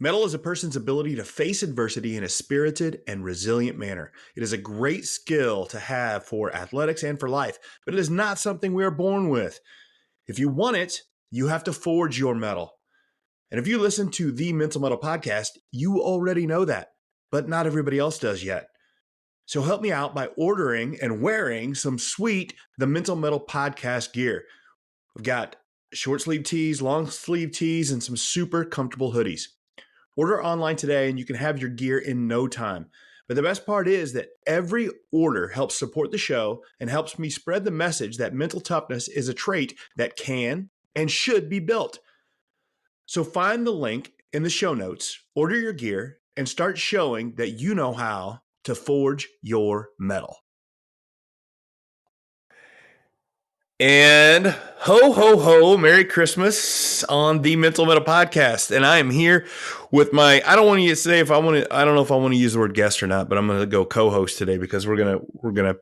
Mettle is a person's ability to face adversity in a spirited and resilient manner. It is a great skill to have for athletics and for life, but it is not something we are born with. If you want it, you have to forge your mettle. And if you listen to the Mental Mettle podcast, you already know that, but not everybody else does yet. So help me out by ordering and wearing some sweet The Mental Mettle podcast gear. We've got short sleeve tees, long sleeve tees, and some super comfortable hoodies. Order online today and you can have your gear in no time. But the best part is that every order helps support the show and helps me spread the message that mental toughness is a trait that can and should be built. So find the link in the show notes, order your gear, and start showing that you know how to forge your mettle. And ho, ho, ho, Merry Christmas on the Mental Mettle podcast. And I am here with my, I don't know if I want to use the word guest or not, but I'm going to go co-host today because we're going to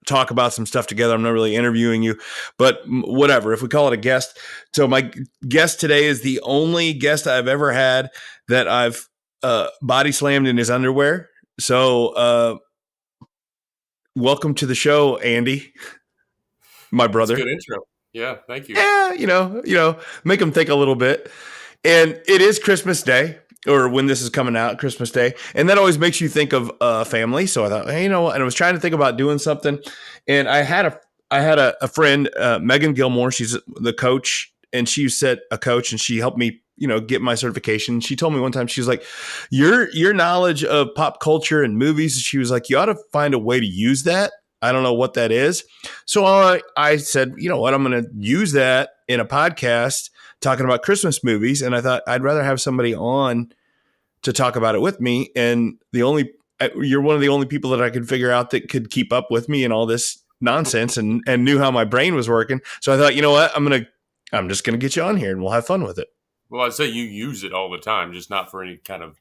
talk about some stuff together. I'm not really interviewing you, but whatever, if we call it a guest. So my guest today is the only guest I've ever had that I've body slammed in his underwear. So welcome to the show, Andy. My brother. That's a good intro. Yeah, thank you. Yeah, make them think a little bit. And it is Christmas Day, or when this is coming out, Christmas Day. And that always makes you think of family. So I thought, hey, and I was trying to think about doing something. And I had a friend, Megan Gilmore. She's the coach, and she said a coach, and she helped me, get my certification. She told me one time, she was like, your knowledge of pop culture and movies, she was like, you ought to find a way to use that. I don't know what that is. So I said, you know what, I'm going to use that in a podcast talking about Christmas movies. And I thought I'd rather have somebody on to talk about it with me. And you're one of the only people that I could figure out that could keep up with me and all this nonsense and knew how my brain was working. So I thought, you know what, I'm just going to get you on here and we'll have fun with it. Well, I'd say you use it all the time, just not for any kind of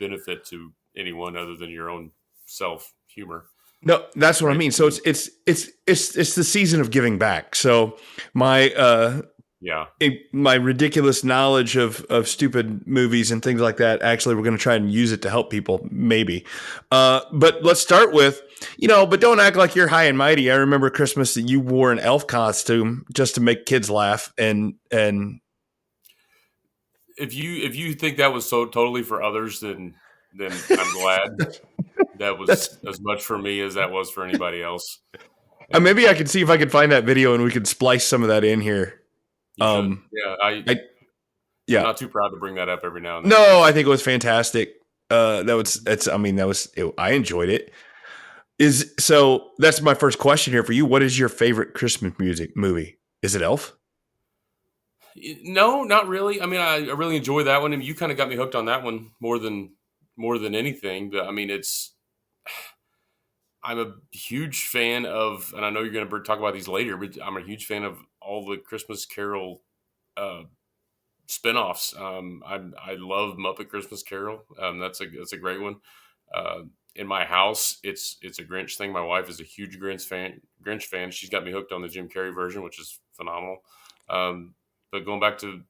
benefit to anyone other than your own self humor. No, that's what I mean. So it's the season of giving back. So my my ridiculous knowledge of stupid movies and things like that. Actually, we're going to try and use it to help people, maybe. But let's start with, but don't act like you're high and mighty. I remember Christmas that you wore an elf costume just to make kids laugh, and if you think that was so totally for others, then I'm glad. That was as much for me as that was for anybody else. Maybe I could see if I could find that video and we could splice some of that in here. I'm not too proud to bring that up every now and then. No, I think it was fantastic. I enjoyed it. So that's my first question here for you. What is your favorite Christmas movie? Is it Elf? No, not really. I mean, I really enjoy that one. I mean, you kind of got me hooked on that one more than anything. But I mean, I'm a huge fan of, and I know you're going to talk about these later, but I'm a huge fan of all the Christmas Carol spinoffs. I love Muppet Christmas Carol. That's a great one. In my house, it's a Grinch thing. My wife is a huge Grinch fan. She's got me hooked on the Jim Carrey version, which is phenomenal. But going back to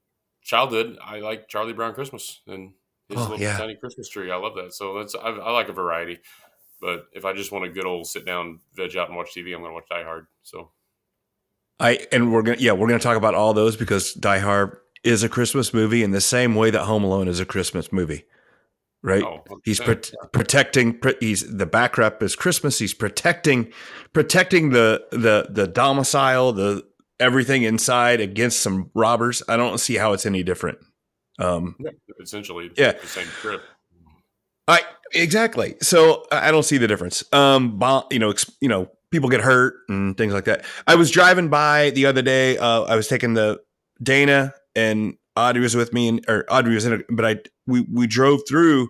childhood, I like Charlie Brown Christmas and his tiny Christmas tree. I love that. So I like a variety. But if I just want a good old sit down, veg out and watch TV, I'm going to watch Die Hard. So we're gonna talk about all those because Die Hard is a Christmas movie in the same way that Home Alone is a Christmas movie, right? Oh, he's protecting. He's the backup is Christmas. He's protecting the domicile, the everything inside against some robbers. I don't see how it's any different. Essentially, the same script. Exactly. So I don't see the difference. People get hurt and things like that. I was driving by the other day. I was taking the Dana and Audrey was with me, or Audrey was in it, but we drove through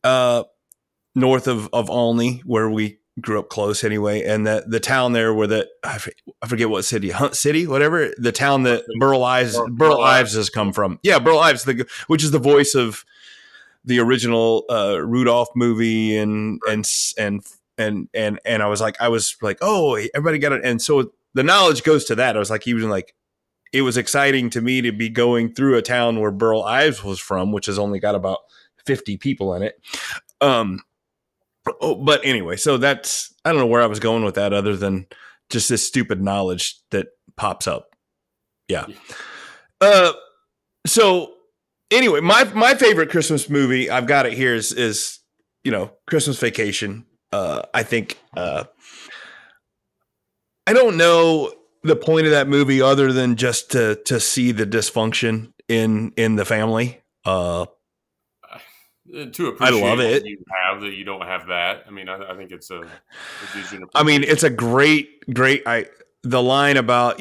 north of Olney, where we grew up close anyway, and the town there where I forget what city, Hunt City, whatever, the town that Burl Ives has come from. Yeah, Burl Ives, which is the voice of the original Rudolph movie, and I was like, oh, everybody got it, and so the knowledge goes to that. I was like, he was like, it was exciting to me to be going through a town where Burl Ives was from, which has only got about 50 people in it. But anyway, so that's, I don't know where I was going with that other than just this stupid knowledge that pops up. Yeah. Yeah. So anyway, my favorite Christmas movie, I've got it here, is Christmas Vacation. I think I don't know the point of that movie other than just to see the dysfunction in the family. To I love appreciate what it. you have that you don't have that. I mean, I think it gives you an I mean, it's appreciation. a great the line about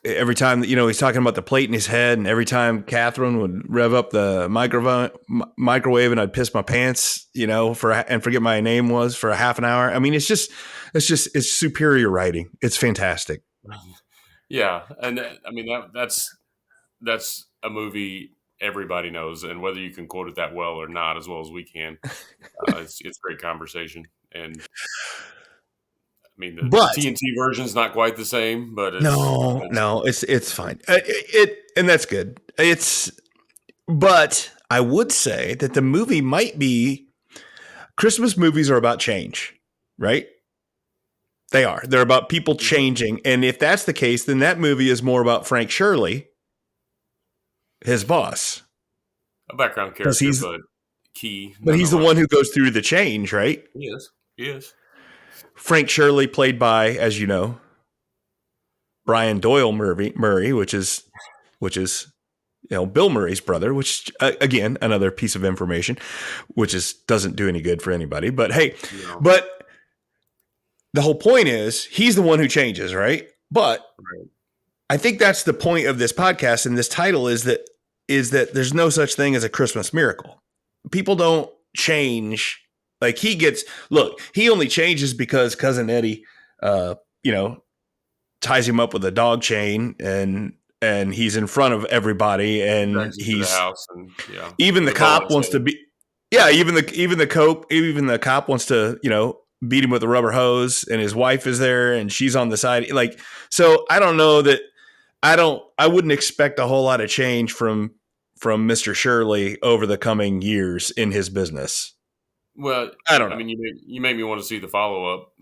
every time he's talking about the plate in his head, and every time Catherine would rev up the microwave, and I'd piss my pants, and forget my name was for a half an hour. I mean, it's superior writing. It's fantastic. Yeah, and I mean that's a movie everybody knows, and whether you can quote it that well or not, as well as we can, it's great conversation. And I mean the But TNT version is not quite the same, but no, it's fine. And that's good. But I would say that the movie might be Christmas movies are about change, right? They are. They're about people changing. And if that's the case, then that movie is more about Frank Shirley, his boss. a background Because character, but key he's the nonetheless. one who goes through the change, right? He is. He is. Frank Shirley, played by, as you know, Brian Doyle Murray, which is Bill Murray's brother, which again, another piece of information, which doesn't do any good for anybody. But hey, but the whole point is he's the one who changes, right? But Right. I think that's the point of this podcast, and this title is that there's no such thing as a Christmas miracle. People don't change. Like he only changes because Cousin Eddie, ties him up with a dog chain, and he's in front of everybody, and Drags him to the he's house, and even with the a bow on cop his wants to head. be, even the cop wants to, beat him with a rubber hose, and his wife is there, and she's on the side. Like, so I don't know that I wouldn't expect a whole lot of change from Mr. Shirley over the coming years in his business. Well, I don't I know. mean, you made me want to see the follow up.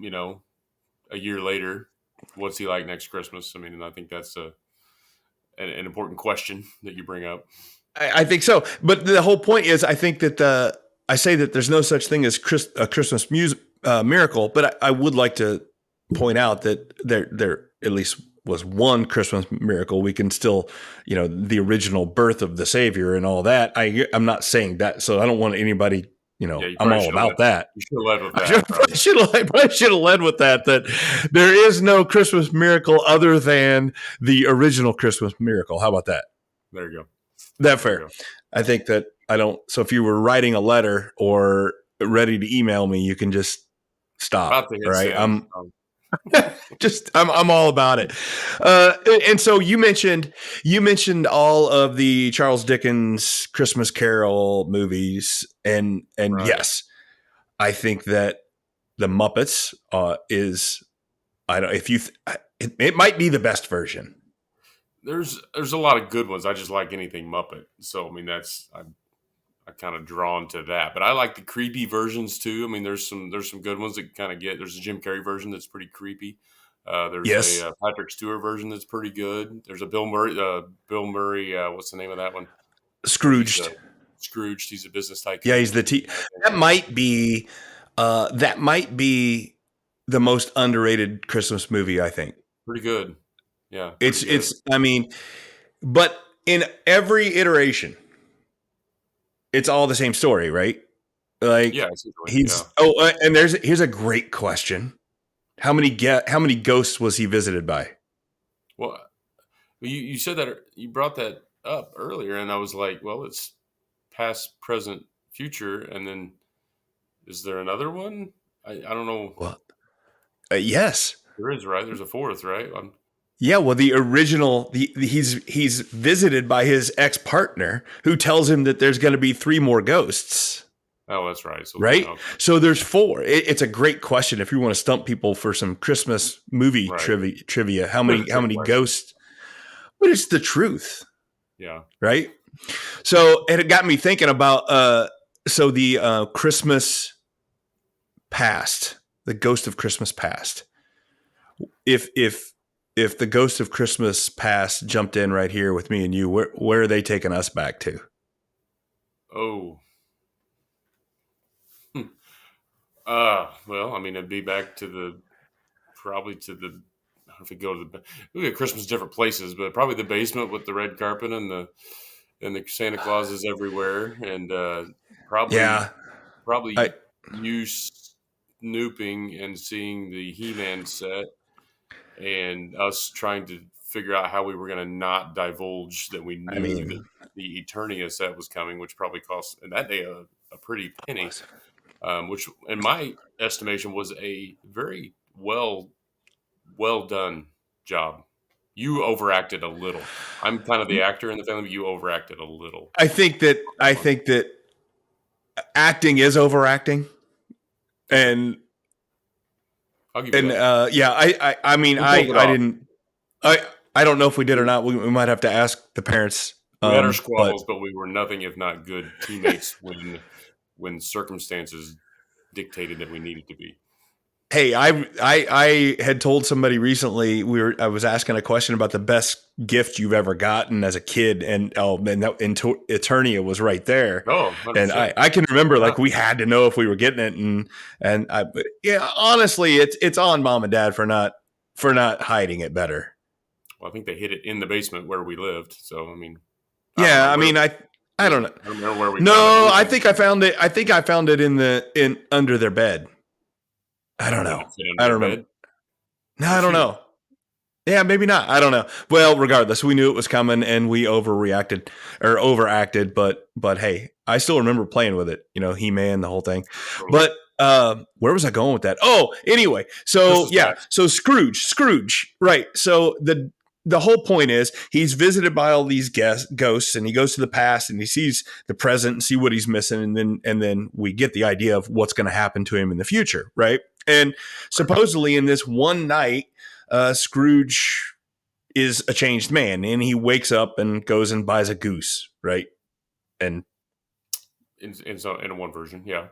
A year later, what's he like next Christmas? I mean, and I think that's an important question that you bring up. I think so. But the whole point is, I think that I say that there's no such thing as a Christmas miracle, but I would like to point out that there at least was one Christmas miracle. We can still, the original birth of the Savior and all that. I'm not saying that, so I don't want anybody. Yeah, you I'm probably all should have about that. You should have led with I that. Probably. probably should have led with that. That there is no Christmas miracle other than the original Christmas miracle. How about that? There you go. That There you fair. go. I think that I don't. So if you were writing a letter or ready to email me, you can just stop. About to All hit right. send. I'm all about it. And so you mentioned all of the Charles Dickens Christmas Carol movies, and Right. yes, I think that the Muppets is, I don't, if you it might be the best version. There's a lot of good ones. I just like anything Muppet. So I mean, I'm kind of drawn to that. But I like the creepy versions too. I mean, there's some good ones that kind of get. There's a Jim Carrey version that's pretty creepy. There's Yes, a Patrick Stewart version that's pretty good. There's a Bill Murray. What's the name of that one? Where he's Scrooged. Scrooged. He's a business Yeah, tycoon. he's the T. That might be the most underrated Christmas movie, I think. Pretty good. Yeah, pretty good. I mean, but in every iteration, it's all the same story, right? Yeah, Like essentially. Yeah. he's and here's a great question. How many ghosts was he visited by? Well, you said that you brought that up earlier, and I was like, well, it's past, present, future, and then is there another one? I don't know. Well, yes. There is, right? There's a fourth, right? Yeah, well, the original, he's visited by his ex partner, who tells him that there's going to be 3 more ghosts. Oh, that's right. So Right. okay. So there's 4. It's a great question. If you want to stump people for some Christmas movie Right. trivia, how many Trick question. ghosts? but it's the truth, Yeah. right? So it got me thinking about so the Christmas past, the ghost of Christmas past. If the ghost of Christmas past jumped in right here with me and you, where are they taking us back to? Oh. Hmm. Well, I mean, it'd be back to the probably to the. If we go to the we get Christmas different places, but probably the basement with the red carpet and the Santa Clauses everywhere, and probably Yeah, I probably you snooping and seeing the He-Man set, and us trying to figure out how we were going to not divulge that we I knew that mean, the Eternia set was coming, which probably cost in that day a pretty it penny, was. which in my estimation was a very well done job. You overacted a little. I'm kind of the actor in the family, but you overacted a little on I that one. think that acting is overacting, Okay, and I'll give you that. yeah, I mean, We pulled it I off. didn't, I, I don't know if we did or not. We might have to ask the parents. We had our But squabbles, but we were nothing if not good teammates when circumstances dictated that we needed to be. hey, I had told somebody recently I was asking a question about the best gift you've ever gotten as a kid, and oh man, that Eternia was right there, Oh, and 100%. I can remember Why like not? we had to know if we were getting it, and I but yeah, honestly, it's on mom and dad for not hiding it better. Well, I think they hid it in the basement where we lived. So, I mean, I don't know Yeah, I where mean, I was don't it. know. I don't remember where we found it. It No, was I in, think I found it. I think I found it in under their bed. I don't would know. it fit under I don't their remember. bed? No, They're I don't huge. know. Yeah, maybe not. I don't know. Well, regardless, we knew it was coming and we overreacted or overacted, but hey, I still remember playing with it, He-Man, the whole thing. Totally. But where was I going with that? Oh, anyway. So Christmas yeah, past. so Scrooge, right. So the whole point is he's visited by all these ghosts and he goes to the past and he sees the present and see what he's missing and then we get the idea of what's going to happen to him in the future, right? And Right. supposedly in this one night Scrooge is a changed man and he wakes up and goes and buys a goose, right? And In one version. Yeah.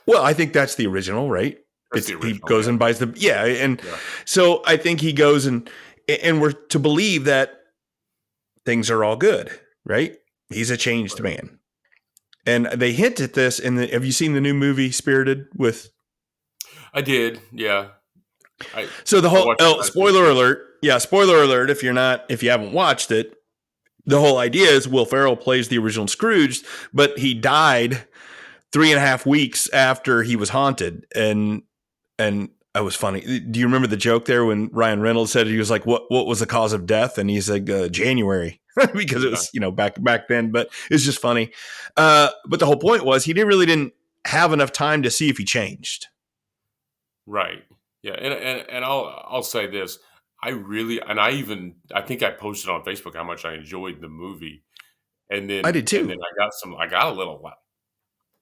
well, I think that's the original, right? That's the He original. goes Yeah. and buys the yeah, and Yeah. so I think he goes and we're to believe that things are all good, right? He's a changed Right. man. And they hint at this in the have you seen the new movie Spirited with I did. Yeah. so the I whole watched it last spoiler weekend. alert. Yeah, spoiler alert if you haven't watched it. The whole idea is Will Ferrell plays the original Scrooge, but he died 3.5 weeks after he was haunted, and I was funny. Do you remember the joke there when Ryan Reynolds said he was like, "What was the cause of death?" And he's like, "January," because it Yeah. was back then. But it's just funny. But the whole point was he didn't have enough time to see if he changed. Right. Yeah. And I'll say this. I really and I think I posted on Facebook how much I enjoyed the movie. I did And too. then I got a little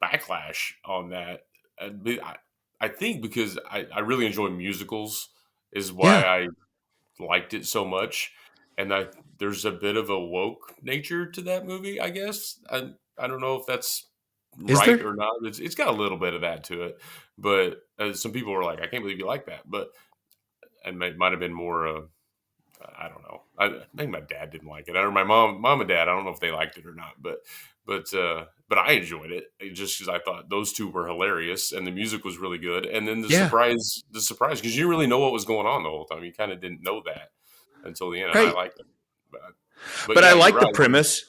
backlash on that. I think because I really enjoy musicals is why Yeah. I liked it so much. And there's a bit of a woke nature to that movie, I guess. I don't know if that's Is right there? or not. It's got a little bit of that to it. But some people were like, I can't believe you like that. But and it might have been more I don't know. I think my dad didn't like it, or my mom and dad. I don't know if they liked it or not, but I enjoyed it just because I thought those two were hilarious, and the music was really good, and then Yeah. the surprise, because you really know what was going on the whole time. You kind of didn't know that until the end, and I Right. liked it. But But I yeah, you're like the right. premise.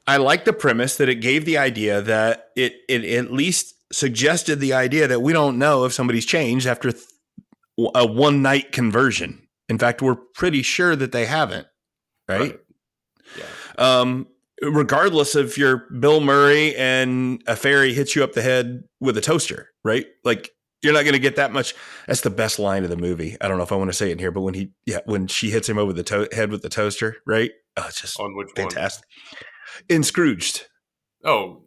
I like the premise that it gave the idea that it at least suggested the idea that we don't know if somebody's changed after a one night conversion. In fact, we're pretty sure that they haven't, right? Right. Yeah. Um, Regardless if you're Bill Murray and a fairy hits you up the head with a toaster, right? Like you're not going to get that much. That's the best line of the movie. I don't know if I want to say it in here, but when she hits him over the head with the toaster, right? Oh, it's just On which one? fantastic. In Scrooged, Oh,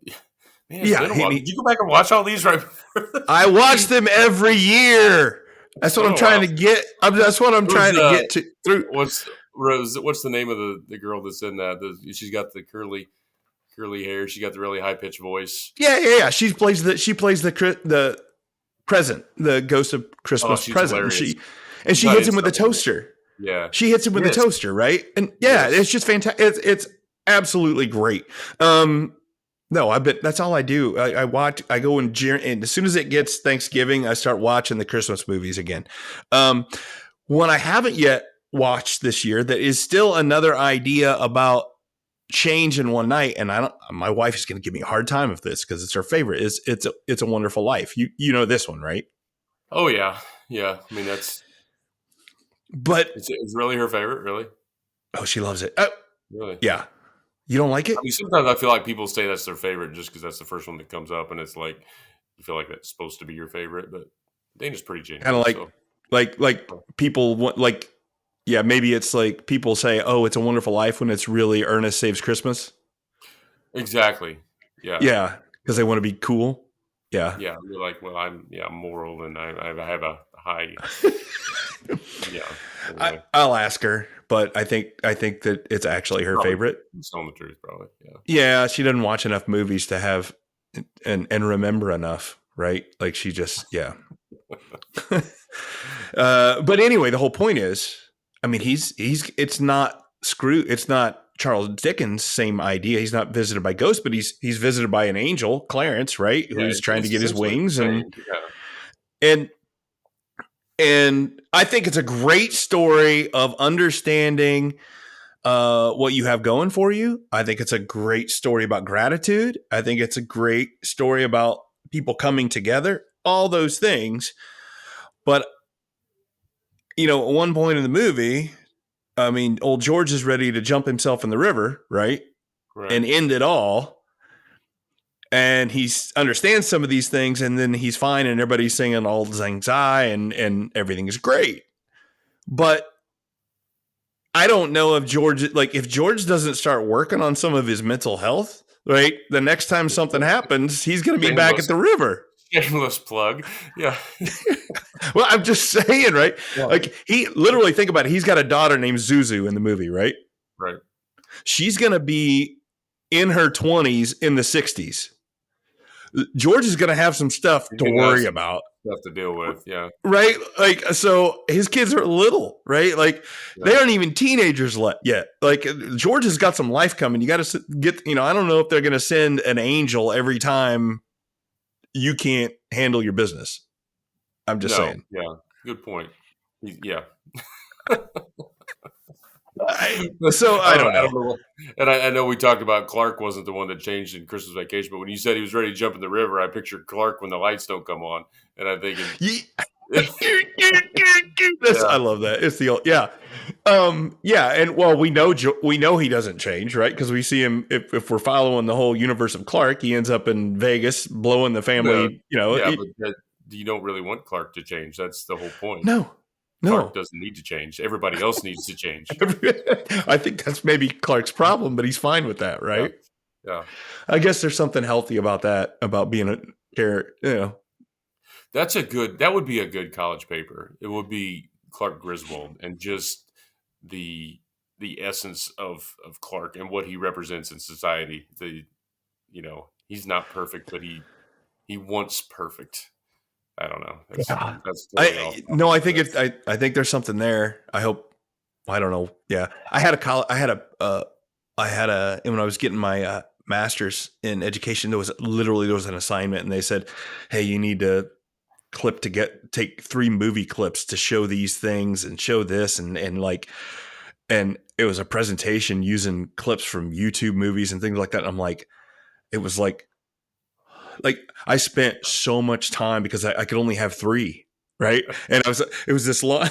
man, it's yeah, been a while. Did you go back and watch all these right before I watch them every year. It's That's what been I'm a trying while. to get. That's what I'm It was trying to get to through. Rose, what's the name of the girl that's in that? She's got the curly hair. She got the really high pitched voice. Yeah. She plays the present, the ghost of Oh, Christmas she's present, and hilarious. she She's she on hits him with the Instagram. toaster. Yeah. She hits him with the Yes. toaster, right? And yeah, Yes. it's just fantastic. It's absolutely great. No, I bet that's all I do. I watch. I go and as soon as it gets Thanksgiving, I start watching the Christmas movies again. Um, One I haven't yet watched this year that is still another idea about change in one night, and I don't. My wife is going to give me a hard time of this because it's her favorite. Is It's a Wonderful Life. You know this one, right? Oh yeah. Yeah. I mean, But it's really her favorite. Really. oh, she loves it. Really. Yeah, you don't like I it? mean, sometimes I feel like people say that's their favorite just because that's the first one that comes up, and it's like you feel like that's supposed to be your favorite. But Dana's pretty Kind of genuine, so like people want like yeah, maybe it's like people say, "Oh, It's a Wonderful Life" when it's really Ernest Saves Christmas. exactly. Yeah. Yeah, because they want to be cool. Yeah. Yeah. You're like, well, I'm moral, and I have a high. Yeah. Anyway, I'll ask her, but I think that it's actually her probably favorite. he's telling the truth, probably. Yeah. Yeah, she doesn't watch enough movies to have and remember enough, right? Like she just yeah. But anyway, the whole point is, I mean, he's it's not it's not Charles Dickens' same idea. He's not visited by ghosts, but he's visited by an angel, Clarence, right? Yeah. Who's trying to It's get his essentially the wings same. Yeah. and and I think it's a great story of understanding what you have going for you. I think it's a great story about gratitude. I think it's a great story about people coming together, all those things. But, at one point in the movie, I mean, old George is ready to jump himself in the river, right? Right. And end it all. And he understands some of these things, and then he's fine, and everybody's singing Auld Lang Syne, and everything is great. But I don't know if George doesn't start working on some of his mental health, right? The next time something happens, he's going to be back at Shameless, the river. shameless plug. Yeah. Well, I'm just saying, right? Yeah. Like he literally think about it. He's got a daughter named Zuzu in the movie, right? Right. She's going to be in her 20s in the 60s. George is going to have some stuff He's to gonna have worry some about, stuff to deal with. Yeah. right? Like, so his kids are little, right? Like, they Yeah. aren't even teenagers yet. Like, George has got some life coming. You got to get, I don't know if they're going to send an angel every time you can't handle your business. I'm just No. saying. Yeah. Good point. Yeah. So I don't I know. don't know. And I know we talked about Clark wasn't the one that changed in Christmas Vacation, but when you said he was ready to jump in the river, I pictured Clark when the lights don't come on, and I'm thinking, I yeah, love that. It's the old, yeah. Yeah, and well, we know he doesn't change, right? Because we see him if we're following the whole universe of Clark, he ends up in Vegas blowing the no, family. yeah, but you don't really want Clark to change. That's the whole point. No, Clark no. doesn't need to change. Everybody else needs to change. I think that's maybe Clark's problem, but he's fine with that, Yeah, right? yeah. I guess there's something healthy about that, about being a character. That would be a good college paper. It would be Clark Griswold and just the the essence of Clark and what he represents in society. He's not perfect, but he wants perfect. I don't know. Yeah. That's totally off I no, topic, I but think that's I think there's something there. I hope. I don't know. Yeah, I had a when I was getting my master's in education. There was an assignment, and they said, "Hey, you need to take 3 movie clips to show these things and show this and like." And it was a presentation using clips from YouTube movies and things like that. And I'm like, it was like I spent so much time because I could only have 3, right? And it was this long.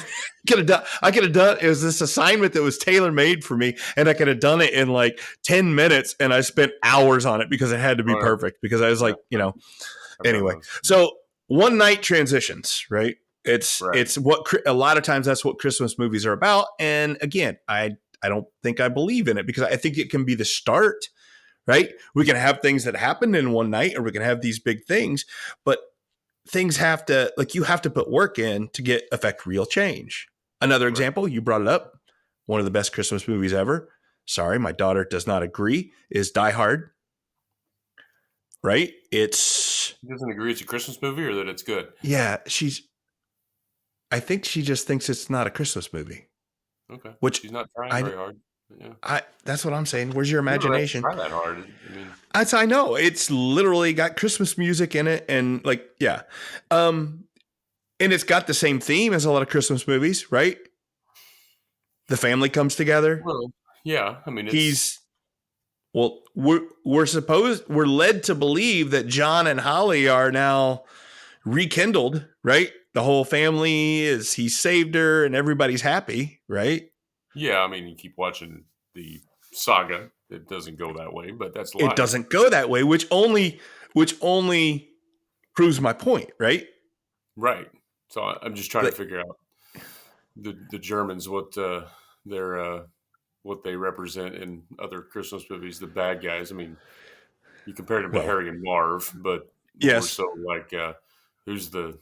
I could have done. It was this assignment that was tailor made for me, and I could have done it in like 10 minutes, and I spent hours on it because it had to be oh yeah, perfect. Because I was yeah. like, I've done anyway. those. So one night transitions, right? Right, It's what a lot of times that's what Christmas movies are about. And again, I don't think I believe in it because I think it can be the start, right? We can have things that happen in one night, or we can have these big things, but things have to you have to put work in to affect real change. Another right. example, you brought it up, one of the best Christmas movies ever. Sorry, my daughter does not agree. Is Die Hard, right? It's He doesn't agree it's a Christmas movie or that it's good. yeah. I think she just thinks it's not a Christmas movie, Okay, which she's not trying I very hard. Yeah, that's what I'm saying. Where's your you don't have to imagination? try that hard. I mean, I know it's literally got Christmas music in it, and like yeah, um, and it's got the same theme as a lot of Christmas movies, right? The family comes together. well, yeah. I mean, it's He's well, we're led to believe that John and Holly are now rekindled, right? The whole family is he saved her and everybody's happy, right? yeah. I mean, you keep watching the saga. It doesn't go that way, but that's It life, doesn't go that way, which only proves my point, right? right? So I'm just trying to Like, figure out the Germans their what they represent in other Christmas movies. The bad guys. I mean, you compared them to well, Harry and Marv, but more yes. so like who's the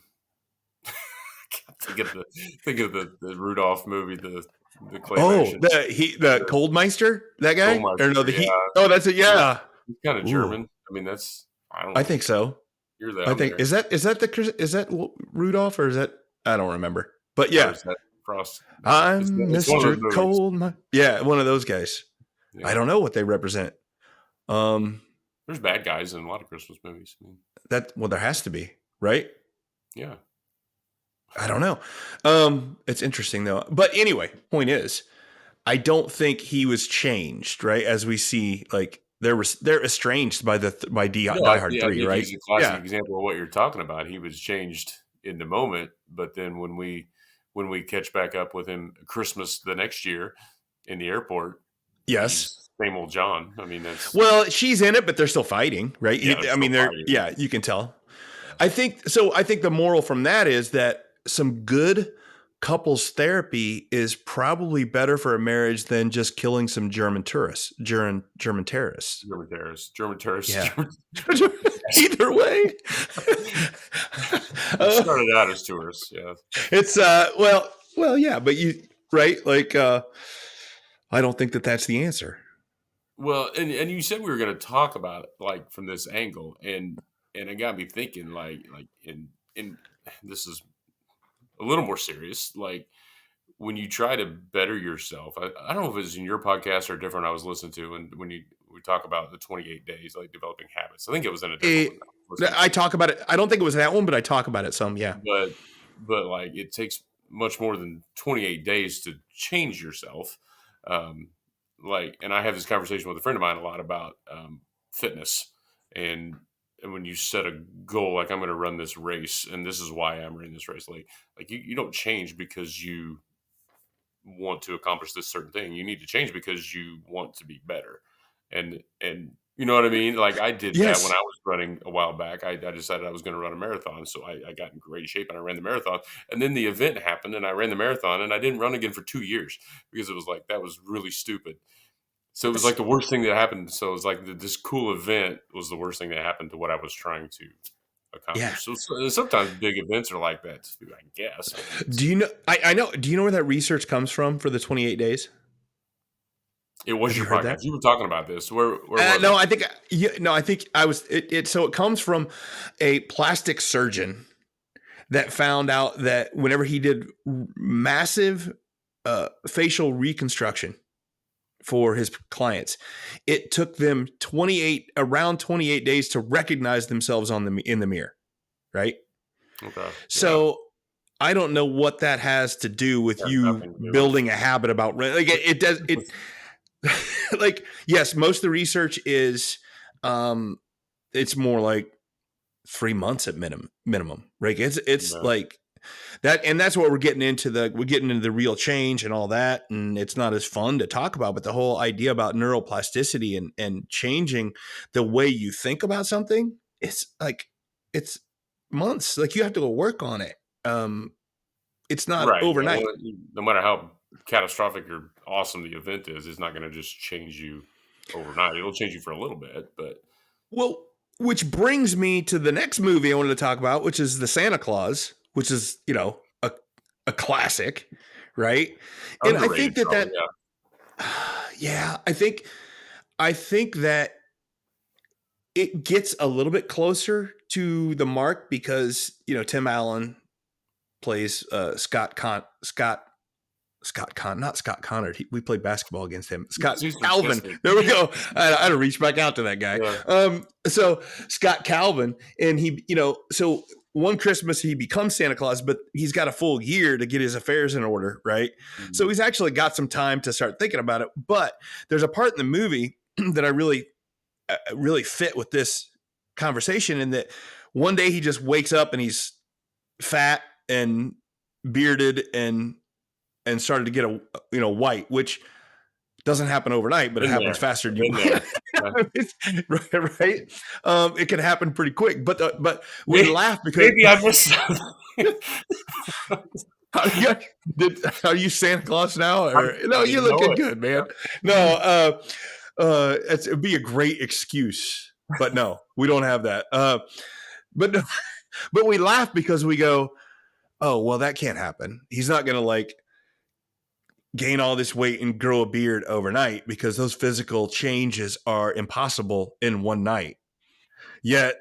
think of the Rudolph movie, the Oh, claymation, the the Coldmeister, that guy, or no, Goldmeister. the Yeah, he. Oh, that's it. he's, Yeah. he's kind of Ooh, German. I mean, that's I don't I know. think so. You're I down think there, is that Rudolph or is that I don't remember, but or yeah, is that Frost? Yeah, I'm it's one of Mister those movies. Cold. Yeah, one of those guys. I Yeah, don't know what they represent. Um, there's bad guys in a lot of Christmas movies. I mean, that well, there has to be, right? yeah, I don't know. It's interesting though. But anyway, point is, I don't think he was changed, right? As we see, like they're estranged by no, Die Hard I 3, think right? he's a classic Yeah. example of what you're talking about. He was changed in the moment, but then when we catch back up with him Christmas the next year in the airport, Yes. he's same old John. I mean, that's Well, she's in it, but they're still fighting, right? yeah, they're I still mean, they're fighting. yeah, you can tell. Yeah. I think so. I think the moral from that is that some good couples therapy is probably better for a marriage than just killing some German terrorists. German terrorists, German terrorists, Yeah. German. Either way, It uh, started out as tourists, yeah. it's well, yeah, but you right like I don't think that that's the answer. Well, and you said we were going to talk about it like from this angle, and it got me thinking like in this is a little more serious. Like when you try to better yourself, I don't know if it's in your podcast or a different I was listening to, and when you we talk about the 28 days, like developing habits. I think it was in a different It, one that I was listening I to. talk about it. I don't think it was that one, but I talk about it some. Yeah. But like it takes much more than 28 days to change yourself. Um, like, and I have this conversation with a friend of mine a lot about fitness and when you set a goal, like I'm going to run this race, and this is why I'm running this race. Like you don't change because you want to accomplish this certain thing. You need to change because you want to be better. And you know what I mean? Like I did that when Yes. I was running a while back. I decided I was going to run a marathon. So I got in great shape and I ran the marathon. And then the event happened and I ran the marathon and I didn't run again for 2 years because it was like that was really stupid. So it was like the worst thing that happened. So it was like this cool event was the worst thing that happened to what I was trying to Yeah. accomplish. So sometimes big events are like that too, I guess. I mean, Do you know? I know. Do you know where that research comes from for the 28 days? it was Have you your heard podcast. that? You were talking about this. Where was No, it? I think no, I think I was so it comes from a plastic surgeon that found out that whenever he did massive facial reconstruction for his clients, it took them 28 days to recognize themselves in the mirror, right? Okay. Yeah. So I don't know what that has to do with Has you nothing to do with building a habit about like it does it like yes, most of the research is um it's more like 3 months at minimum, right? It's no. like that, and that's what we're getting into the real change and all that, and it's not as fun to talk about, but the whole idea about neuroplasticity and changing the way you think about something, it's like it's months. Like you have to go work on it. It's not Right. Yeah. overnight. Well, no matter how catastrophic or awesome the event is, it's not going to just change you overnight. It'll change you for a little bit, but Well, which brings me to the next movie I wanted to talk about, which is the Santa Claus, which is a classic, right? And I think underrated that probably. that Yeah. Yeah, I think that it gets a little bit closer to the mark because Tim Allen plays not Scott Connard. We played basketball against him. Scott He's from Calvin. Chester. There we go. I had to reach back out to that guy. Yeah. So Scott Calvin, and so one Christmas he becomes Santa Claus, but he's got a full year to get his affairs in order, right? So Mhm. he's actually got some time to start thinking about it. But there's a part in the movie that I really fit with this conversation in that one day he just wakes up and he's fat and bearded and started to get white, which doesn't happen overnight, but it Been happens there. faster than Been there. Yeah. right, right? It can happen pretty quick, but we May- laugh because Maybe I missed something. how you, are you Santa Claus now? Or no, I you're didn't know looking it. good, man. No, it'd be a great excuse, but no, we don't have that. But no, but we laugh because we go, oh well, that can't happen. He's not gonna like gain all this weight and grow a beard overnight because those physical changes are impossible in one night. Yet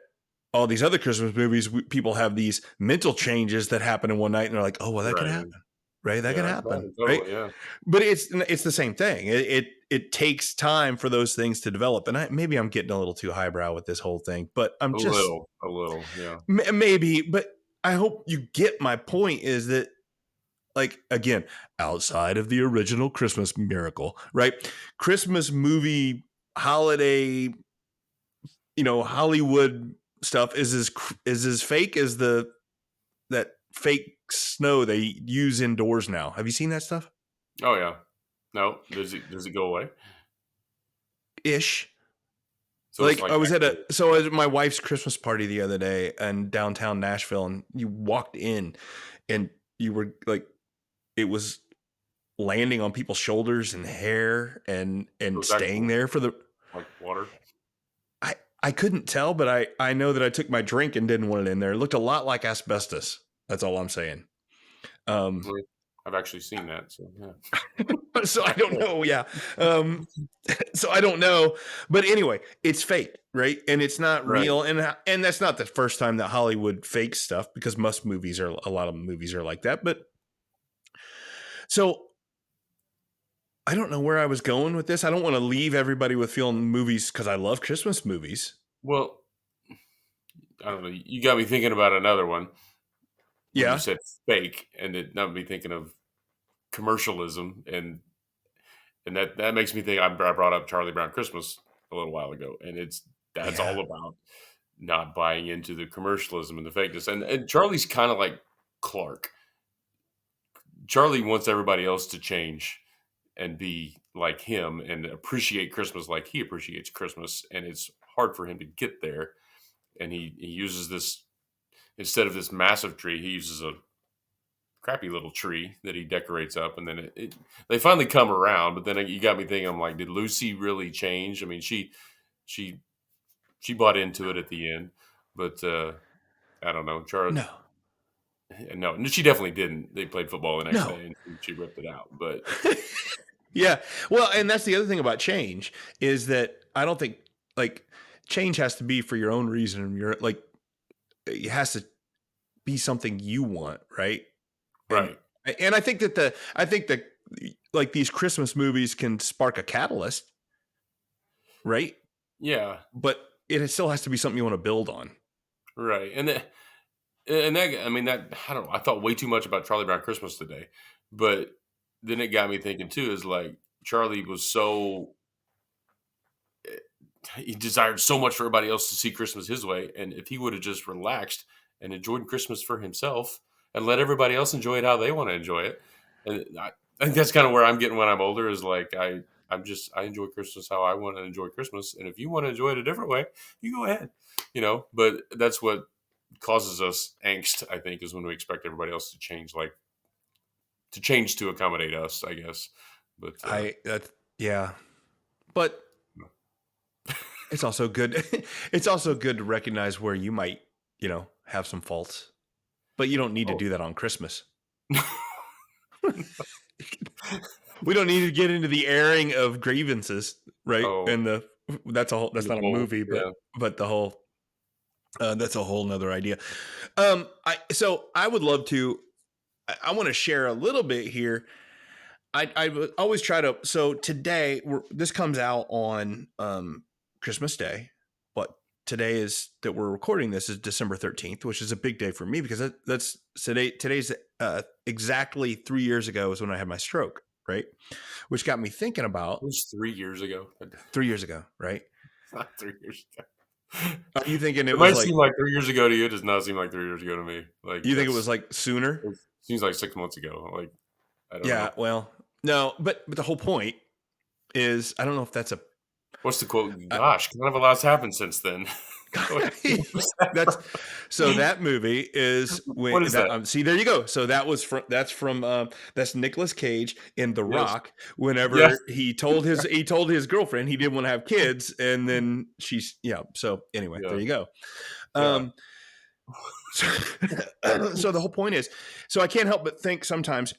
all these other Christmas movies, people have these mental changes that happen in one night, and they're like, "Oh, well, that could Right. happen, right? That Yeah, could that can happen, happen right?" totally. Yeah. But it's the same thing. It takes time for those things to develop, and maybe I'm getting a little too highbrow with this whole thing, but I'm just A little. Yeah. maybe. But I hope you get my point. Is that like again outside of the original Christmas miracle, right? Christmas movie holiday, Hollywood stuff is as fake as that fake snow they use indoors now. Have you seen that stuff? Oh yeah. No, does it go away? Ish. So it's Like like I was actually at my wife's Christmas party the other day in downtown Nashville, and you walked in, and you were like, it was landing on people's shoulders and hair so and it's staying actual there for the like water. I couldn't tell, but I know that I took my drink and didn't want it in there. It looked a lot like asbestos. That's all I'm saying. Um, Really? I've actually seen that. So yeah. so I don't know. Yeah. Um, so I don't know, but anyway, it's fake, right? And it's not Right. real, and that's not the first time that Hollywood fakes stuff because a lot of movies are like that. But so I don't know where I was going with this. I don't want to leave everybody with feeling movies because I love Christmas movies. Well, I don't know. You got me thinking about another one when you Yeah. said fake, and it got me thinking of commercialism, and that makes me think. I brought up Charlie Brown Christmas a little while ago, and that's Yeah. all about not buying into the commercialism and the fakeness. And Charlie's kind of like Clark. Charlie wants everybody else to change and be like him and appreciate Christmas like he appreciates Christmas, and it's hard for him to get there. And he uses this instead of this massive tree, he uses a crappy little tree that he decorates up, and then they finally come around. But then you got me thinking, I'm like, did Lucy really change? I mean, she she bought into it at the end, but I don't know. No. No, she definitely didn't. They played football the next No. day, and she ripped it out. But Yeah. Well, and that's the other thing about change is that I don't think like change has to be for your own reason. You're like it has to be something you want, right? And right, and I think that like these Christmas movies can spark a catalyst, right? yeah, But it still has to be something you want to build on. right, and that I mean that I don't know. I thought way too much about Charlie Brown Christmas today, but then it got me thinking too. Is like Charlie was so he desired so much for everybody else to see Christmas his way, and if he would have just relaxed and enjoyed Christmas for himself and let everybody else enjoy it how they want to enjoy it, and I think that's kind of where I'm getting when I'm older is like I enjoy Christmas how I want to enjoy Christmas, and if you want to enjoy it a different way, you go ahead, But that's what causes us angst. I think is when we expect everybody else to change, like to change to accommodate us. I guess, but That yeah. But it's also good it's also good to recognize where you might, have some faults. But you don't need to oh. do that on Christmas. We don't need to get into the airing of grievances, right? Oh, And that's the not a whole, movie, yeah. but the whole that's a whole nother idea. I would love to. I want to share a little bit here. I would always try to. So today, this comes out on Christmas Day, but today is that we're recording this is December 13th, which is a big day for me because that's today. Today's exactly 3 years ago is when I had my stroke, right? Which got me thinking It about was 3 years ago. 3 years ago, right? Not 3 years ago. Are you thinking it It was might like seem like 3 years ago to you. It does not seem like 3 years ago to me. Like you think it was that's like sooner? it seems like 6 months ago. Like I don't Yeah, know. well, no, but the whole point is I don't know if that's a What's the quote? uh, Gosh, kind of a lot's happened since then. that's so that movie is when What is that that? see there you go. So that's from that's Nicolas Cage in The Yes. Rock Yes. whenever he told his girlfriend he didn't want to have kids and then she's yeah. So anyway, there Yeah. you go. Yeah. Um so, so the whole point is so I can't help but think sometimes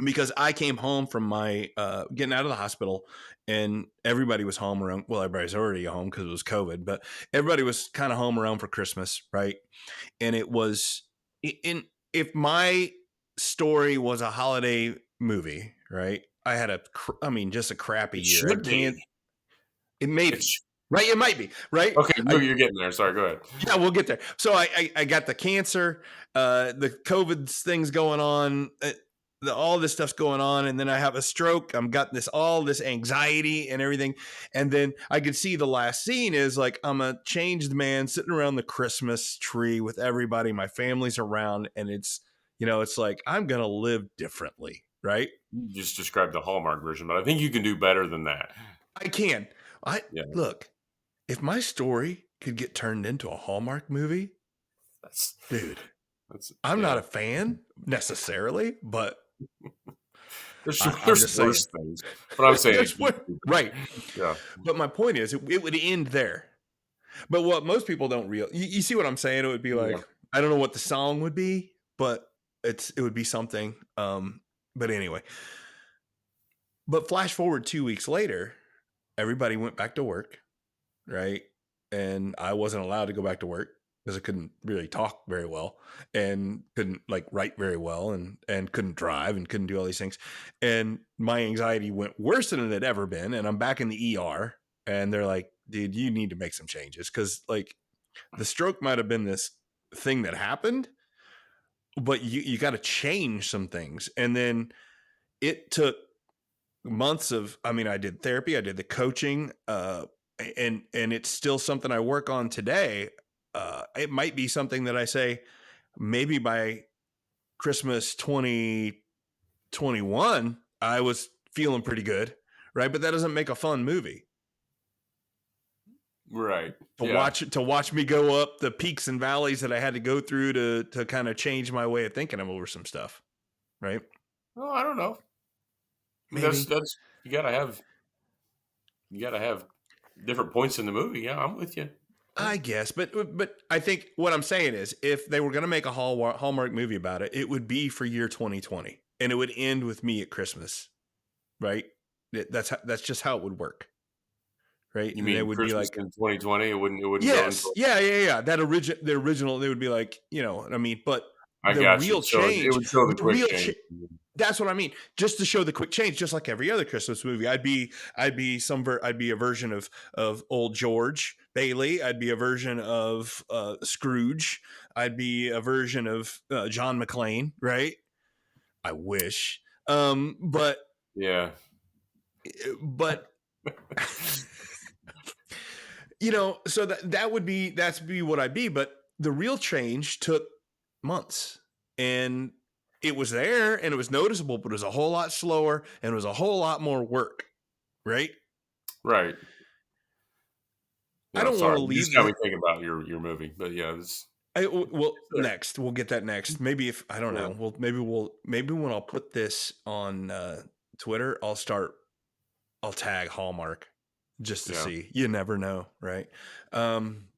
because I came home from my getting out of the hospital and everybody was home around. Well, everybody's already home because it was COVID, but everybody was kind of home around for Christmas, right? And it was in if my story was a holiday movie, right? I had I mean, just a crappy It year. I should can't. be. It may It be sh right. It might be right. Okay, I you're getting there. Sorry, go ahead. Yeah, we'll get there. So I got the cancer, the COVID things going on, all this stuff's going on, and then I have a stroke. I'm got all this anxiety and everything, and then I could see the last scene is like I'm a changed man sitting around the Christmas tree with everybody, my family's around, and it's like I'm gonna live differently, right? You just described the Hallmark version, but I think you can do better than that. I can. I Yeah, Look if my story could get turned into a Hallmark movie, that's dude. that's I'm not yeah. a fan necessarily, but There's I'm there's just saying. worse things, but I'm saying it There's can what do right. better. Yeah, But my point is, it would end there. But what most people don't you see what I'm saying? It would be yeah. like I don't know what the song would be, but it would be something. But anyway, but flash forward 2 weeks later, everybody went back to work, right? And I wasn't allowed to go back to work because I couldn't really talk very well and couldn't like write very well and couldn't drive and couldn't do all these things. And my anxiety went worse than it had ever been. And I'm back in the ER and they're like, dude, you need to make some changes because like the stroke might have been this thing that happened, but you got to change some things. And then it took months of I mean I did therapy, I did the coaching and it's still something I work on today. It might be something that I say maybe by Christmas 2021 I was feeling pretty good, right? But that doesn't make a fun movie Right. to Yeah. watch me go up the peaks and valleys that I had to go through to kind of change my way of thinking over some stuff, right? Well, I don't know. I mean, Maybe. that's you gotta have different points in the movie. Yeah, I'm with you. Yeah. I guess, but I think what I'm saying is, if they were going to make a Hallmark movie about it, it would be for year 2020, and it would end with me at Christmas, right? That's just how it would work, right? You And they mean would be Christmas like, in 2020? It wouldn't go yes, until yeah. The original, they would be like, what I mean, but I the got you. real So it change, would show the the quick real change. that's what I mean. Just to show the quick change, just like every other Christmas movie, I'd be a version of old George Bailey. I'd be a version of Scrooge. I'd be a version of John McClane. Right? I wish. But Yeah. but so that's be what I'd be. But the real change took months, and it was there, and it was noticeable, but it was a whole lot slower, and it was a whole lot more work. Right? Right. I Yeah. don't want Sorry, to you just leave got me the. thinking about your movie. But yeah, Well, it's there. next we'll get that next. Maybe if I don't Yeah. know. Well, maybe when I'll put this on Twitter, I'll tag Hallmark just to Yeah. see. You never know, right? Um,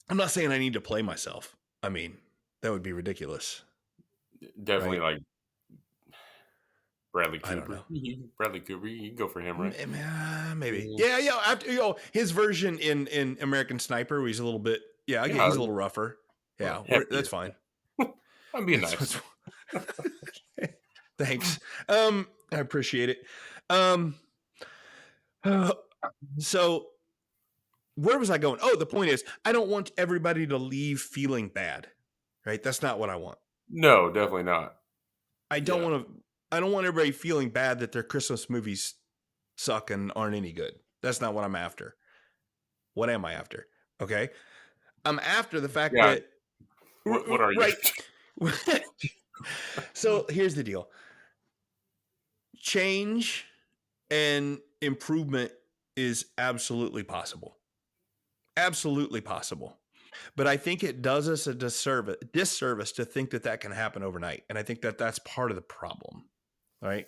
I'm not saying I need to play myself. I mean, that would be ridiculous, Definitely right? like Bradley I don't Cooper. know. Bradley Cooper. You can go for him, right? Maybe. Mm, Yeah, yeah. After, his version in American Sniper, where he's a little bit. Yeah, I get yeah, he's a little rougher. well, Yeah, that's heftier. fine. I'm being That's nice. what's. Thanks. I appreciate it. Uh, so where was I going? Oh, the point is, I don't want everybody to leave feeling bad. Right? That's not what I want. No, definitely not. I don't Yeah, want to. I don't want everybody feeling bad that their Christmas movies suck and aren't any good. That's not what I'm after. What am I after? Okay. I'm after the fact yeah. that What are you? right. So here's the deal. Change and improvement is absolutely possible. Absolutely possible. But I think it does us a disservice to think that that can happen overnight. And I think that that's part of the problem. Right.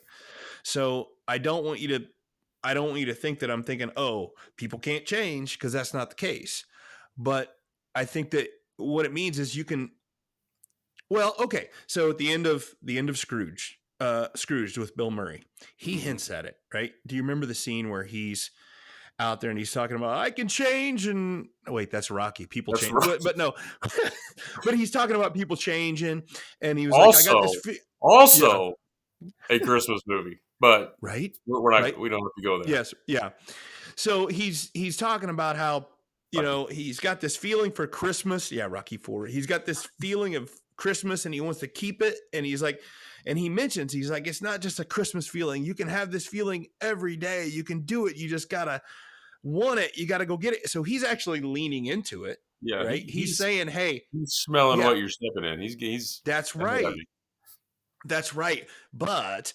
So I don't want you to think that I'm thinking, oh, people can't change, because that's not the case. But I think that what it means is you can, well, okay. So at the end of Scrooged with Bill Murray, he Hmm. hints at it, right? Do you remember the scene where he's out there and he's talking about I can change and oh, wait, that's Rocky. People That's change, right. but no, but he's talking about people changing, and he was like, I got this, Also, yeah, also a Christmas movie, but right, we're not. right, We don't have to go there. yes, yeah. So he's talking about how Rocky. he's got this feeling for Christmas. Yeah, Rocky Four. He's got this feeling of Christmas and he wants to keep it. And he's like, and he mentions he's like, it's not just a Christmas feeling. You can have this feeling every day. You can do it. You just gotta want it. You gotta go get it. So he's actually leaning into it, Yeah, right? He's saying, hey, he's smelling yeah, what you're stepping in. He's that's ahead of right. you. That's right. But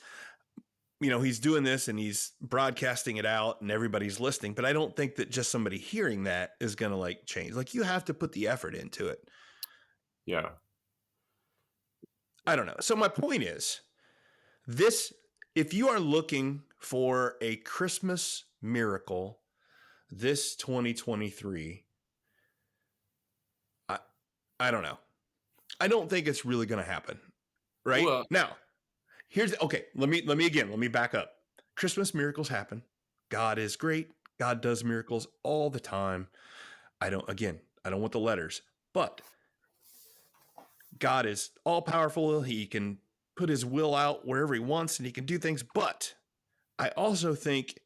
he's doing this and he's broadcasting it out and everybody's listening. But I don't think that just somebody hearing that is going to like change. Like you have to put the effort into it. Yeah. I don't know. So my point is this, if you are looking for a Christmas miracle this 2023, I, I don't know. I don't think it's really going to happen right Well, now. Okay. Let me back up. Christmas miracles happen. God is great. God does miracles all the time. I don't want the letters, but God is all powerful. He can put his will out wherever he wants and he can do things. But I also think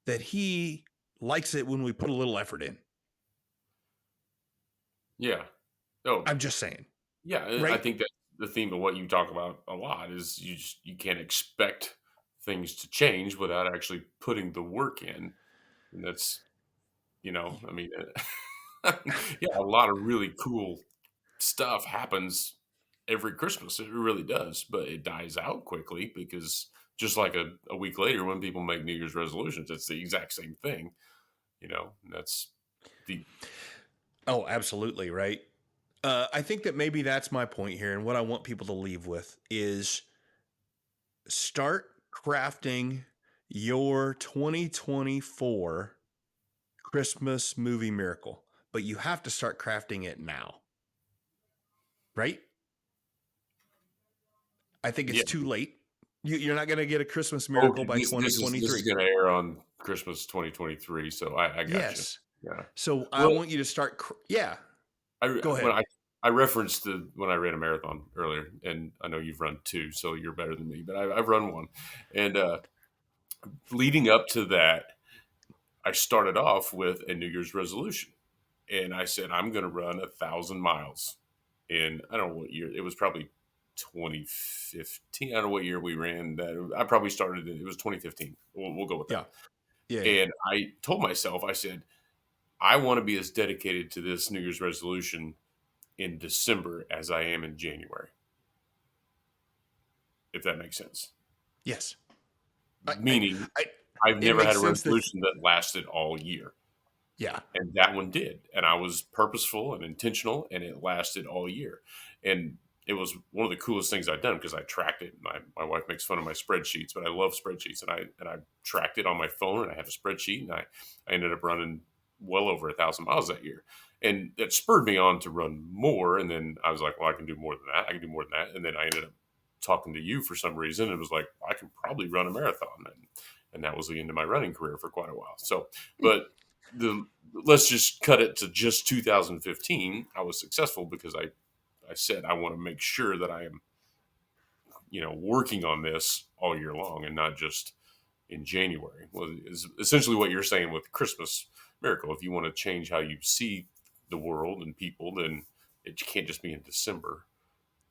that he likes it when we put a little effort in. yeah. Oh, I'm just saying, yeah. I right? think that the theme of what you talk about a lot is you can't expect things to change without actually putting the work in, and that's I mean, yeah, a lot of really cool stuff happens every Christmas. It really does, but it dies out quickly because just like a week later when people make New Year's resolutions, it's the exact same thing. That's the Oh, absolutely, right? I think that maybe that's my point here. And what I want people to leave with is start crafting your 2024 Christmas movie miracle, but you have to start crafting it now, right? I think yeah. it's too late. You're not going to get a Christmas miracle Okay, by this is 2023. going to air on Christmas 2023, so I got you. Yes. Yeah. So I Well, want you to start. Yeah. I Go when ahead. I referenced when I ran a marathon earlier, and I know you've run two, so you're better than me, but I've run one, and leading up to that, I started off with a New Year's resolution, and I said I'm going to run 1,000 miles in I don't know what year it was, probably 2015. I don't know what year we ran that. I probably started it was 2015. We'll go with Yeah. that. Yeah. Yeah. And I told myself, I said, I want to be as dedicated to this New Year's resolution in December as I am in January, if that makes sense. Yes. I, I, Meaning, I, I've it never had makes a sense that, resolution that lasted all year. yeah. And that one did. And I was purposeful and intentional, and it lasted all year. And it was one of the coolest things I've done because I tracked it. My wife makes fun of my spreadsheets, but I love spreadsheets, and I tracked it on my phone, and I have a spreadsheet, and I ended up running well over 1,000 miles that year, and it spurred me on to run more. And then I was like, well, I can do more than that. I can do more than that. And then I ended up talking to you for some reason. It was like, I can probably run a marathon. And that was the end of my running career for quite a while. So, but the let's just cut it to just 2015. I was successful because I said I want to make sure that I am, working on this all year long and not just in January. Well, is essentially what you're saying with Christmas Miracle. If you want to change how you see the world and people, then it can't just be in December.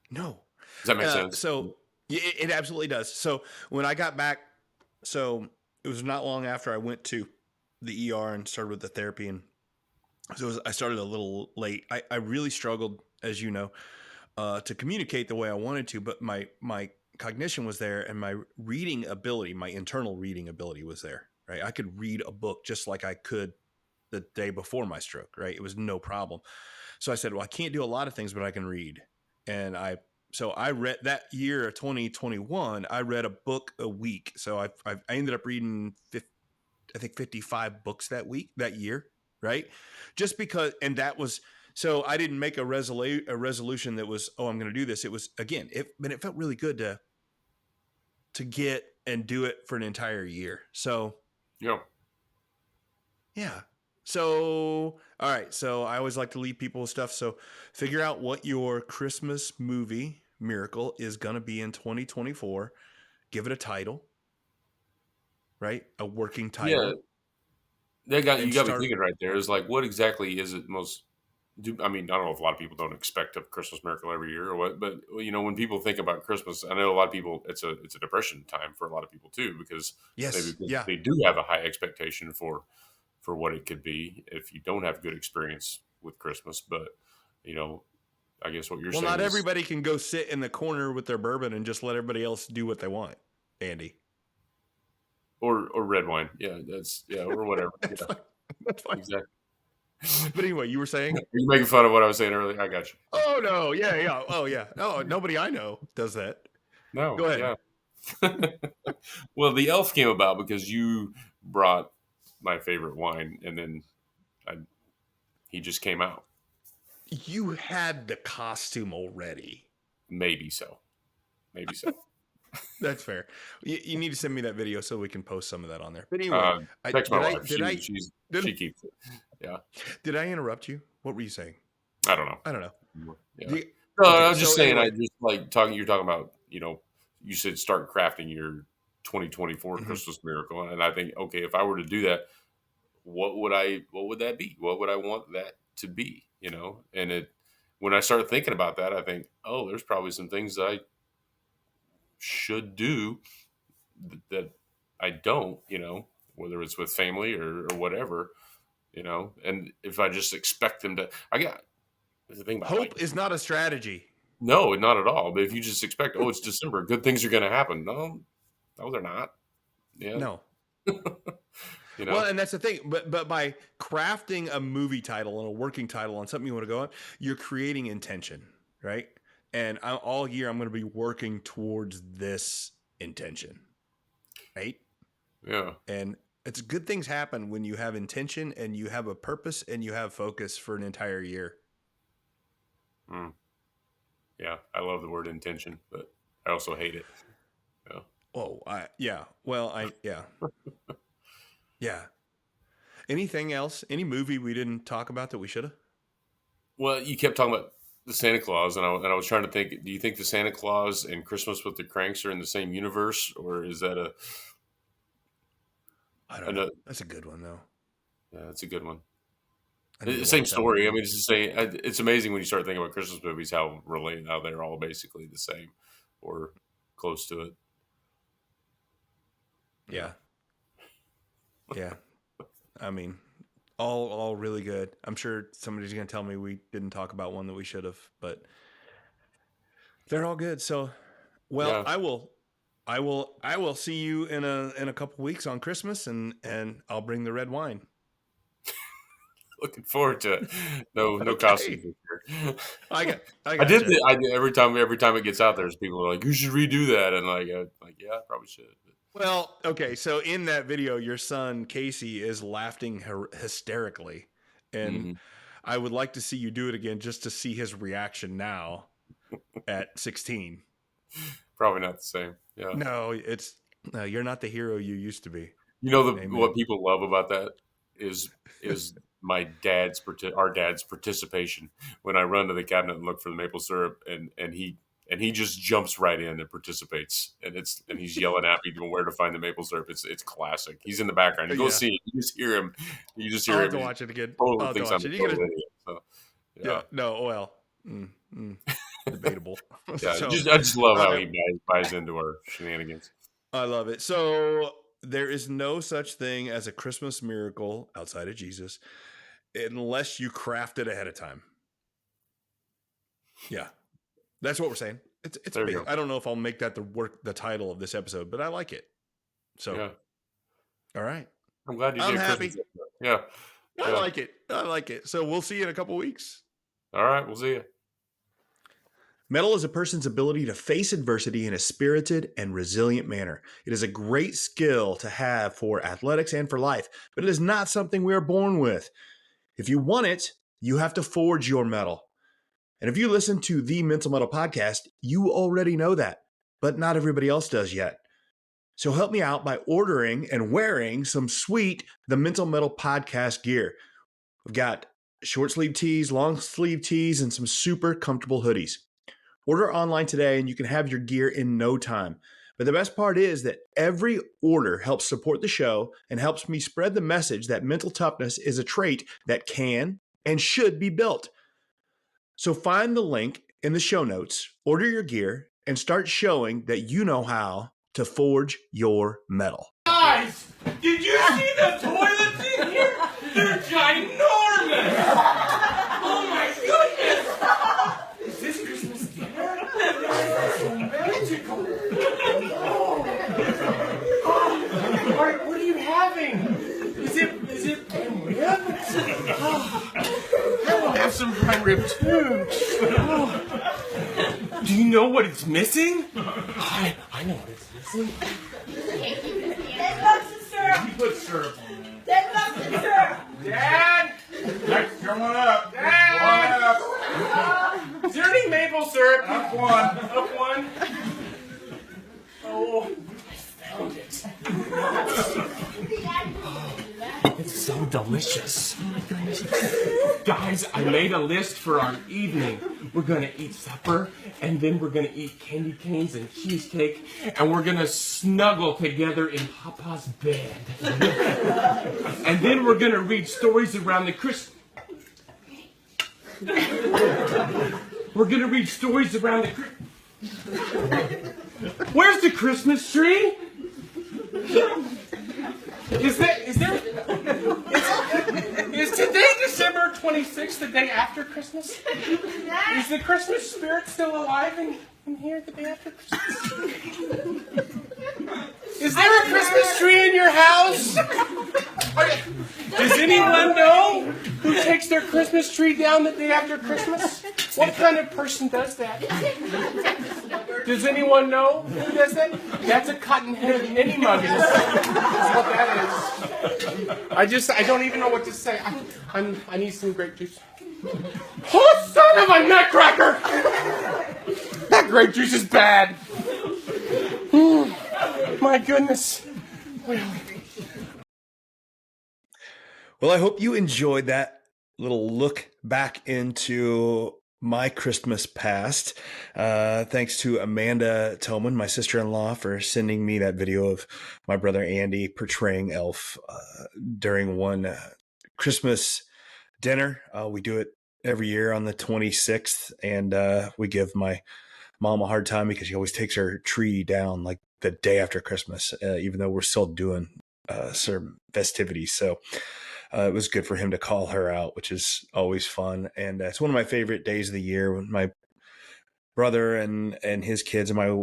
No. Does that make sense? So it absolutely does. So when I got back, so it was not long after I went to the ER and started with the therapy. And so I started a little late. I really struggled, as you know, to communicate the way I wanted to, but my cognition was there and my reading ability, my internal reading ability was there, right? I could read a book just like I could the day before my stroke, right? It was no problem. So I said, well, I can't do a lot of things, but I can read. And so I read that year of 2021, I read a book a week. So I ended up reading, I think 55 books that year, right? Just because, and that was, so I didn't make a resolution that was, oh, I'm going to do this. It was, again, but it felt really good to get and do it for an entire year. So Yeah. yeah. So, all right. So I always like to leave people with stuff. So figure out what your Christmas movie miracle is going to be in 2024. Give it a title, right? A working Yeah. title, You and got me start. thinking right there. Is like, what exactly is it I mean, I don't know if a lot of people don't expect a Christmas miracle every year or what, but when people think about Christmas, I know a lot of people, it's a depression time for a lot of people too, because maybe Yes. Yeah. they do have a high expectation for what it could be if you don't have good experience with Christmas. But you know, I guess what you're Well, saying not is, everybody can go sit in the corner with their bourbon and just let everybody else do what they want, Andy. or red wine, yeah, or whatever, That's yeah, fine. That's fine. exactly. But anyway, you were saying? Are you making fun of what I was saying earlier? I got you. Yeah. Oh no, yeah, yeah. Oh yeah. Oh, nobody I know does that. No, Go ahead. yeah. Well, the elf came about because you brought my favorite wine, and then I, he just came out. You had the costume already. Maybe so. Maybe so. That's fair. You need to send me that video so we can post some of that on there. But anyway, Uh, Text my wife. did I did She keeps it. Yeah. did I interrupt you? What were you saying? I don't know. I don't know. Yeah. Do No, I okay, was so just saying. I anyway, just like talking. You're talking about. You said start crafting your 2024 mhm. Christmas miracle, and I think, okay, if I were to do that, what would that be? What would I want that to be? And when I start thinking about that, I think, oh, there's probably some things that I should do that I don't. Whether it's with family or whatever. And if I just expect them to, I got the thing about, like, Hope is not a strategy. no, not at all. But if you just expect, oh, it's December, good things are going to happen. No, they're not. Yeah, No. you Well, know. and that's the thing. But by crafting a movie title and a working title on something you want to go on, you're creating intention, right? And all year I'm going to be working towards this intention, right? Yeah, And it's good things happen when you have intention and you have a purpose and you have focus for an entire year. mm, yeah. I love the word intention, but I also hate it. Yeah. Oh, yeah. Well, yeah. Yeah. Anything else? Any movie we didn't talk about that we should have? Well, you kept talking about the Santa Claus, and I was trying to think. Do you think the Santa Claus and Christmas with the Cranks are in the same universe, or is that I don't know. another? That's a good one though. Yeah, that's a good one. I need to Same watch that one story. I again. mean, it's the same. It's amazing when you start thinking about Christmas movies how they're all basically the same or close to it. Yeah. Yeah. Yeah. I mean, all really good. I'm sure somebody's going to tell me we didn't talk about one that we should have, but they're all good. So, well, Yeah. I will see you in a couple weeks on Christmas, and I'll bring the red wine. Looking forward to it. No costumes Okay. this year. I got I I did. gotcha. I did every time it gets out, there's people who are like, you should redo that, and like, yeah, I probably should. Well, okay. So in that video, your son Casey is laughing hysterically, and Hmm. I would like to see you do it again just to see his reaction now at 16. Probably not the same. Yeah. No, it's no, you're not the hero you used to be. You know what Amen. people love about that is our dad's participation when I run to the cabinet and look for the maple syrup and he just jumps right in and participates and he's yelling at me where to find the maple syrup. It's classic. He's in the background. You go Yeah, see it. You just hear him. You just I'll hear have him. to He watch it again. I'll totally have to thinks I'm watch a it. You total gotta, idiot. So yeah, yeah, no, well, debatable. yeah. So, I just love how I he buys into our shenanigans. I love it. So there is no such thing as a Christmas miracle outside of Jesus unless you craft it ahead of time. Yeah, that's what we're saying. It's There you big. go. I don't know if I'll make that the title of this episode, but I like it. So, Yeah, all right, I'm glad you I'm did a happy. Christmas episode. Yeah, I yeah. like it. I like it. So we'll see you in a couple weeks. All right, we'll see you. Mettle is a person's ability to face adversity in a spirited and resilient manner. It is a great skill to have for athletics and for life, but it is not something we are born with. If you want it, you have to forge your mettle. And if you listen to the Mental Mettle podcast, you already know that, but not everybody else does yet. So help me out by ordering and wearing some sweet The Mental Mettle podcast gear. We've got short sleeve tees, long sleeve tees, and some super comfortable hoodies. Order online today and you can have your gear in no time. But the best part is that every order helps support the show and helps me spread the message that mental toughness is a trait that can and should be built. So find the link in the show notes, order your gear, and start showing that you know how to forge your mettle. Guys, did you see the toilets in here? They're ginormous! Oh my goodness! Is this Christmas dinner? This is so magical! Oh. What are you having? Is it prime rib? Oh. I will have some prime rib too. Oh. Do you know what it's missing? I know what it's missing. Dead bugs and syrup. You put syrup on that. Dead bugs and syrup. Dad! Come on up. Dad! Is there any maple syrup? Up one. Up one. Oh, I found it. It's so delicious. Oh my goodness. Guys, I made a list for our evening. We're gonna eat supper, and then we're gonna eat candy canes and cheesecake, and we're gonna snuggle together in Papa's bed. And then we're gonna read stories around the We're gonna read stories around the Where's the Christmas tree? Is today December 26th, the day after Christmas? Is the Christmas spirit still alive in here the day after Christmas? Is there a Christmas tree in your house? Does anyone know who takes their Christmas tree down the day after Christmas? What kind of person does that? Does anyone know who does that? That's a cotton-headed ninny-mug is what that is. I don't even know what to say. I need some grape juice. Oh, son of a nutcracker! That grape juice is bad. My goodness. Well, I hope you enjoyed that little look back into my Christmas past. Thanks to Amanda Thomann, my sister-in-law, for sending me that video of my brother Andy portraying Elf during one Christmas dinner. We do it every year on the 26th, and we give my mom a hard time because she always takes her tree down like the day after Christmas, even though we're still doing some festivities. So it was good for him to call her out, which is always fun. And it's one of my favorite days of the year when my brother and his kids and my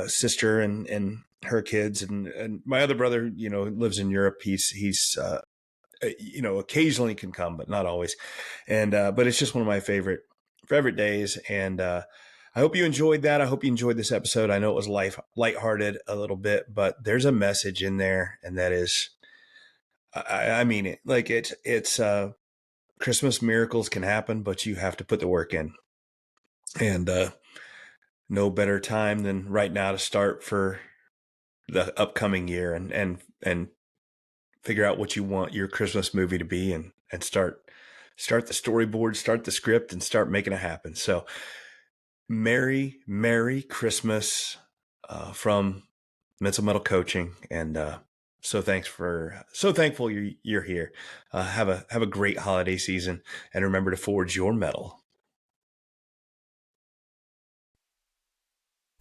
sister and her kids and my other brother, lives in Europe. He's occasionally can come, but not always. And but it's just one of my favorite days. And I hope you enjoyed that. I hope you enjoyed this episode. I know it was lighthearted a little bit, but there's a message in there, and that is, I mean it. Like it's Christmas miracles can happen, but you have to put the work in. And no better time than right now to start for the upcoming year and figure out what you want your Christmas movie to be and start the storyboard, start the script, and start making it happen. So Merry Christmas from Mental Mettle Coaching, and so thankful you're here. Have a great holiday season, and remember to forge your mettle.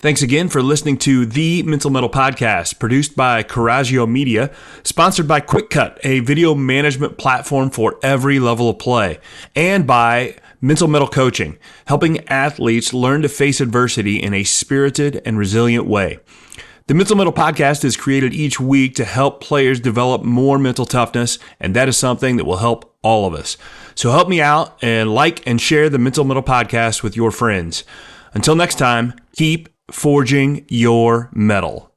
Thanks again for listening to the Mental Mettle Podcast, produced by Coraggio Media, sponsored by QuickCut, a video management platform for every level of play, and by Mental Mettle Coaching, helping athletes learn to face adversity in a spirited and resilient way. The Mental Mettle Podcast is created each week to help players develop more mental toughness, and that is something that will help all of us. So help me out and like and share the Mental Mettle Podcast with your friends. Until next time, keep forging your mettle.